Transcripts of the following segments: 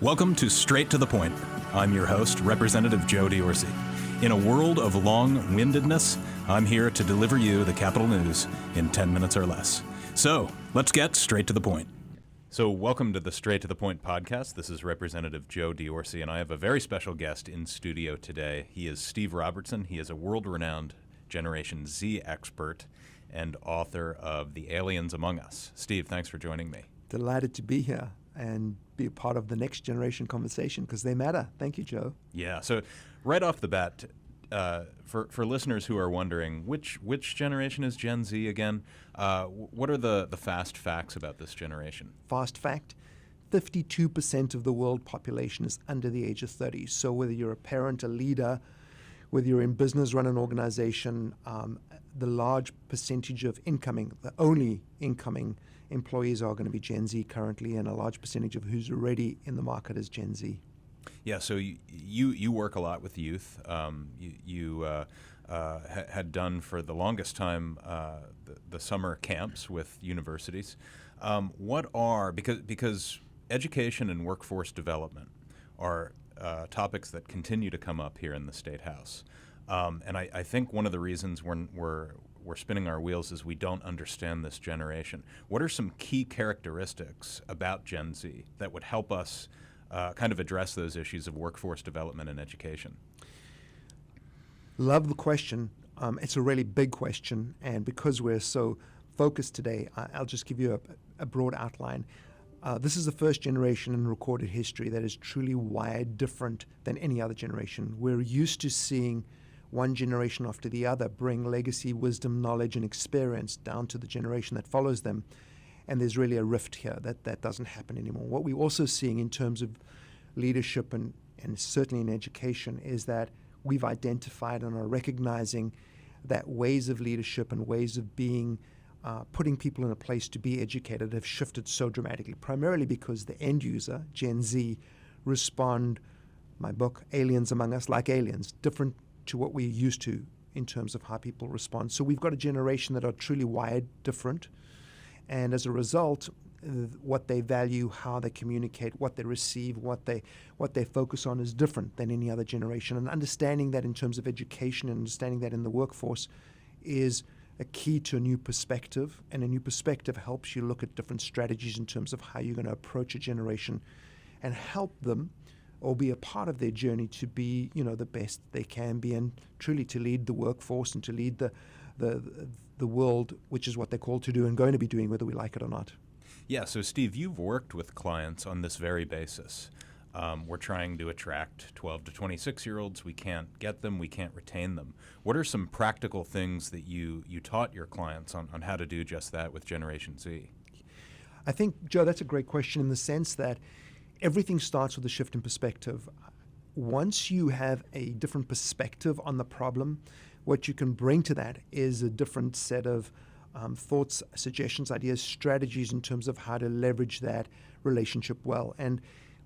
Welcome to Straight to the Point. I'm your host, Representative Joe D'Orsi. In a world of long-windedness, I'm here to deliver you the capital news in 10 minutes or less. So, let's get straight to the point. So, welcome to the Straight to the Point podcast. This is Representative Joe D'Orsi, and I have a very special guest in studio today. He is Steve Robertson. He is a world-renowned Generation Z expert and author of The Aliens Among Us. Steve, thanks for joining me. Delighted to be here and be a part of the next generation conversation because they matter. Thank you, Joe. Yeah, so right off the bat, for listeners who are wondering, which generation is Gen Z again? What are the fast facts about this generation? Fast fact, 52% of the world population is under the age of 30. So whether you're a parent, a leader, whether you're in business, run an organization, the large percentage of the only incoming employees are going to be Gen Z currently, and a large percentage of who's already in the market is Gen Z. Yeah, so you work a lot with youth. You had done for the longest time the summer camps with universities. Because education and workforce development are topics that continue to come up here in the State House. And I think one of the reasons we're spinning our wheels is we don't understand this generation. What are some key characteristics about Gen Z that would help us kind of address those issues of workforce development and education? Love the question. It's a really big question, and because we're so focused today, I'll just give you a broad outline. This is the first generation in recorded history that is truly wired different than any other generation. We're used to seeing one generation after the other bring legacy, wisdom, knowledge, and experience down to the generation that follows them. And there's really a rift here that doesn't happen anymore. What we're also seeing in terms of leadership and certainly in education is that we've identified and are recognizing that ways of leadership and ways of being, putting people in a place to be educated have shifted so dramatically, primarily because the end user, Gen Z, respond, my book, Aliens Among Us, like aliens, different to what we're used to in terms of how people respond. So we've got a generation that are truly wired different. And as a result, what they value, how they communicate, what they receive, what they focus on is different than any other generation. And understanding that in terms of education and understanding that in the workforce is a key to a new perspective. And a new perspective helps you look at different strategies in terms of how you're going to approach a generation and help them or be a part of their journey to be, the best they can be and truly to lead the workforce and to lead the world, which is what they're called to do and going to be doing whether we like it or not. Yeah, so Steve, you've worked with clients on this very basis. We're trying to attract 12 to 26-year-olds. We can't get them. We can't retain them. What are some practical things that you taught your clients on how to do just that with Generation Z? I think, Joe, that's a great question in the sense that everything starts with a shift in perspective. Once you have a different perspective on the problem, what you can bring to that is a different set of thoughts, suggestions, ideas, strategies in terms of how to leverage that relationship well. And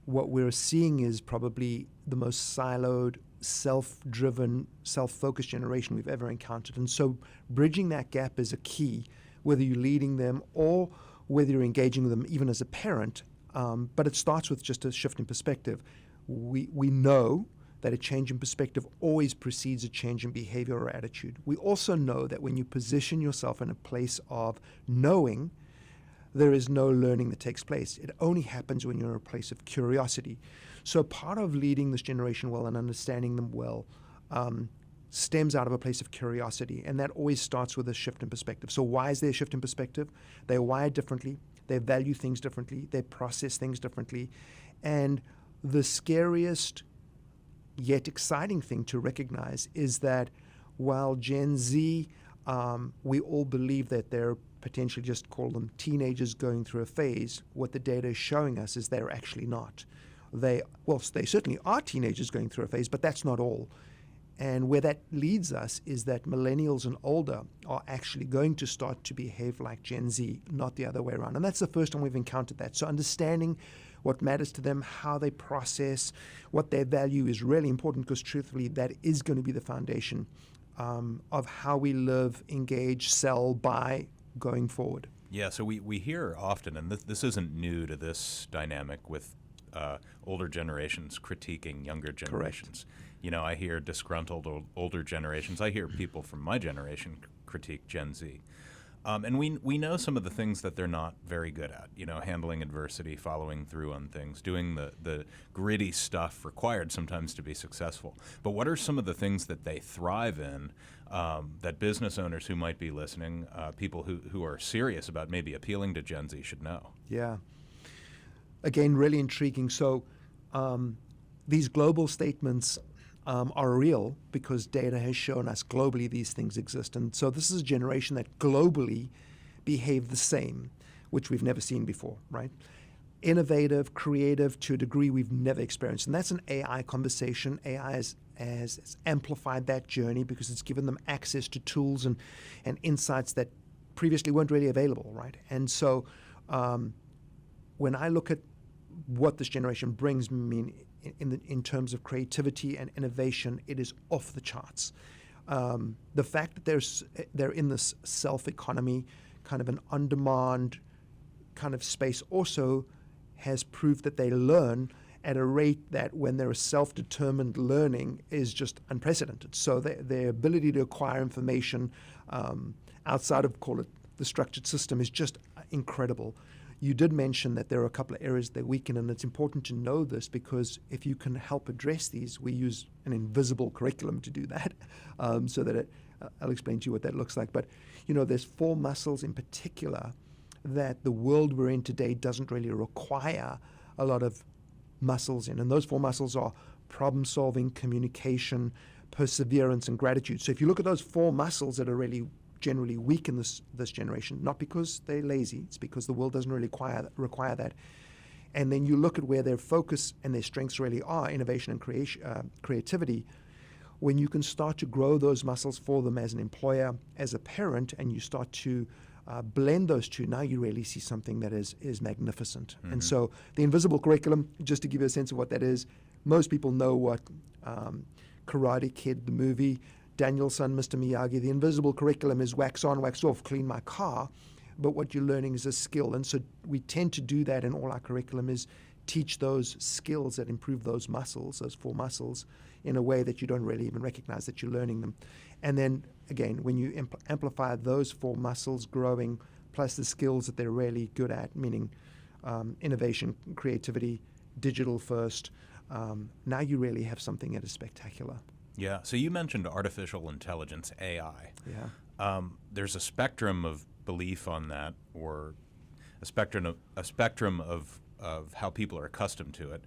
what we're seeing is probably the most siloed, self-driven, self-focused generation we've ever encountered. And so bridging that gap is a key, whether you're leading them or whether you're engaging with them even as a parent. But it starts with just a shift in perspective. We know that a change in perspective always precedes a change in behavior or attitude. We also know that when you position yourself in a place of knowing, there is no learning that takes place. It only happens when you're in a place of curiosity. So part of leading this generation well and understanding them well stems out of a place of curiosity, and that always starts with a shift in perspective. So why is there a shift in perspective? They're wired differently. They value things differently. They process things differently. And the scariest yet exciting thing to recognize is that while Gen Z, we all believe that they're potentially, just call them teenagers going through a phase, what the data is showing us is they're actually not. They certainly are teenagers going through a phase, but that's not all. And where that leads us is that millennials and older are actually going to start to behave like Gen Z, not the other way around. And that's the first time we've encountered that. So understanding what matters to them, how they process, what they value is really important because truthfully that is going to be the foundation of how we live, engage, sell, buy going forward. Yeah, so we hear often, and this isn't new to this dynamic with older generations critiquing younger generations. I hear disgruntled older generations. I hear people from my generation critique Gen Z. And we know some of the things that they're not very good at, handling adversity, following through on things, doing the gritty stuff required sometimes to be successful. But what are some of the things that they thrive in that business owners who might be listening, people who are serious about maybe appealing to Gen Z should know? Yeah. Again, really intriguing. So these global statements are real because data has shown us globally these things exist. And so this is a generation that globally behave the same, which we've never seen before, right? Innovative, creative to a degree we've never experienced. And that's an AI conversation. AI has amplified that journey because it's given them access to tools and insights that previously weren't really available, right? And so when I look at what this generation brings, in terms of creativity and innovation, it is off the charts. The fact that they're in this self-economy, kind of an on-demand kind of space, also has proved that they learn at a rate that, when there is self-determined learning, is just unprecedented. So their ability to acquire information outside of, call it, the structured system is just incredible. You did mention that there are a couple of areas they weaken, and it's important to know this because if you can help address these, we use an invisible curriculum to do that, so that I'll explain to you what that looks like. But, there's 4 muscles in particular that the world we're in today doesn't really require a lot of muscles in. And those 4 muscles are problem solving, communication, perseverance, and gratitude. So if you look at those 4 muscles that are really generally weak in this generation, not because they're lazy, it's because the world doesn't really require that. And then you look at where their focus and their strengths really are, innovation and creativity. When you can start to grow those muscles for them as an employer, as a parent, and you start to blend those two, now you really see something that is magnificent. Mm-hmm. And so the invisible curriculum, just to give you a sense of what that is, most people know what Karate Kid, the movie, Daniel's son, Mr. Miyagi, the invisible curriculum is wax on, wax off, clean my car. But what you're learning is a skill. And so we tend to do that in all our curriculum, is teach those skills that improve those muscles, those 4 muscles, in a way that you don't really even recognize that you're learning them. And then, again, when you amplify those 4 muscles growing, plus the skills that they're really good at, meaning innovation, creativity, digital first, now you really have something that is spectacular. Yeah. So you mentioned artificial intelligence, AI. Yeah. There's a spectrum of belief on that, or a spectrum of how people are accustomed to it.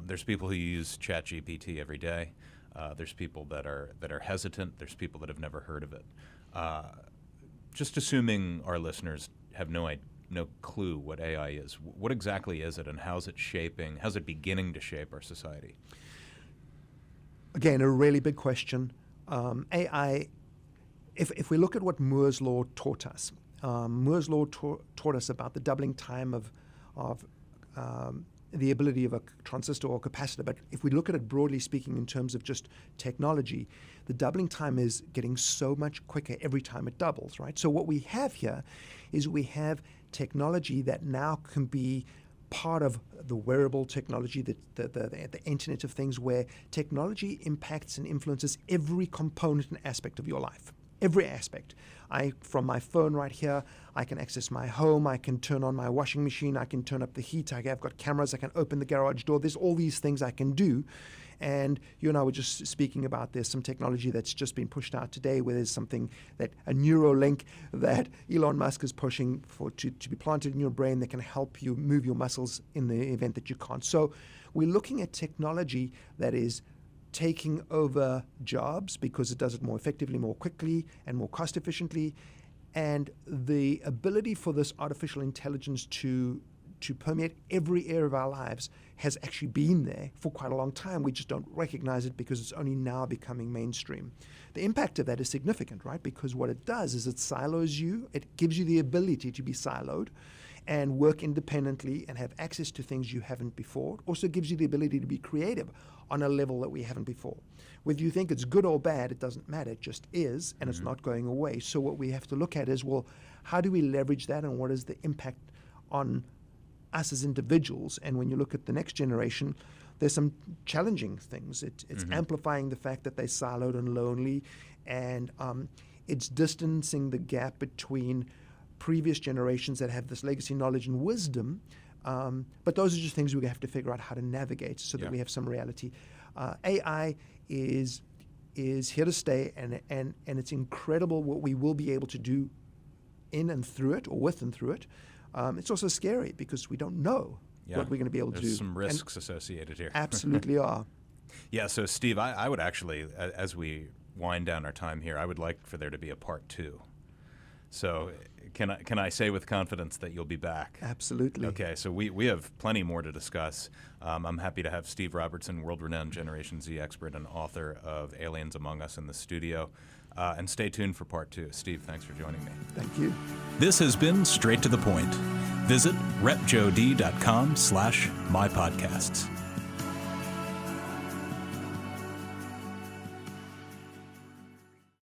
There's people who use ChatGPT every day. There's people that are hesitant. There's people that have never heard of it. Just assuming our listeners have no clue what AI is, what exactly is it, and how's it beginning to shape our society? Again, a really big question. AI, if we look at what Moore's Law taught us, Moore's Law taught us about the doubling time of the ability of a transistor or capacitor. But if we look at it broadly speaking in terms of just technology, the doubling time is getting so much quicker every time it doubles, right? So what we have here is we have technology that now can be part of the wearable technology, the Internet of Things, where technology impacts and influences every component and aspect of your life. Every aspect. From my phone right here, I can access my home, I can turn on my washing machine, I can turn up the heat, I've got cameras, I can open the garage door. There's all these things I can do. And you and I were just speaking about there's some technology that's just been pushed out today, where there's something a Neuralink that Elon Musk is pushing to be planted in your brain that can help you move your muscles in the event that you can't. So we're looking at technology that is taking over jobs because it does it more effectively, more quickly, and more cost efficiently. And the ability for this artificial intelligence to permeate every area of our lives has actually been there for quite a long time. We just don't recognize it because it's only now becoming mainstream. The impact of that is significant, right? Because what it does is it silos you. It gives you the ability to be siloed and work independently and have access to things you haven't before. It also gives you the ability to be creative on a level that we haven't before. Whether you think it's good or bad, it doesn't matter. It just is, and it's not going away. So what we have to look at is, well, how do we leverage that, and what is the impact on us as individuals. And when you look at the next generation, there's some challenging things. It's amplifying the fact that they're siloed and lonely, and it's distancing the gap between previous generations that have this legacy knowledge and wisdom. But those are just things we have to figure out how to navigate so that we have some reality. AI is here to stay, and it's incredible what we will be able to do in and through it, or with and through it. It's also scary because we don't know what we're going to be able to do. There's some risks associated here. Absolutely are. Yeah, so Steve, I would actually, as we wind down our time here, I would like for there to be a part 2. So can I say with confidence that you'll be back? Absolutely. Okay, so we have plenty more to discuss. I'm happy to have Steve Robertson, world-renowned Generation Z expert and author of Aliens Among Us, in the studio. And stay tuned for part 2. Steve, thanks for joining me. Thank you. This has been Straight to the Point. Visit repjod.com/mypodcasts.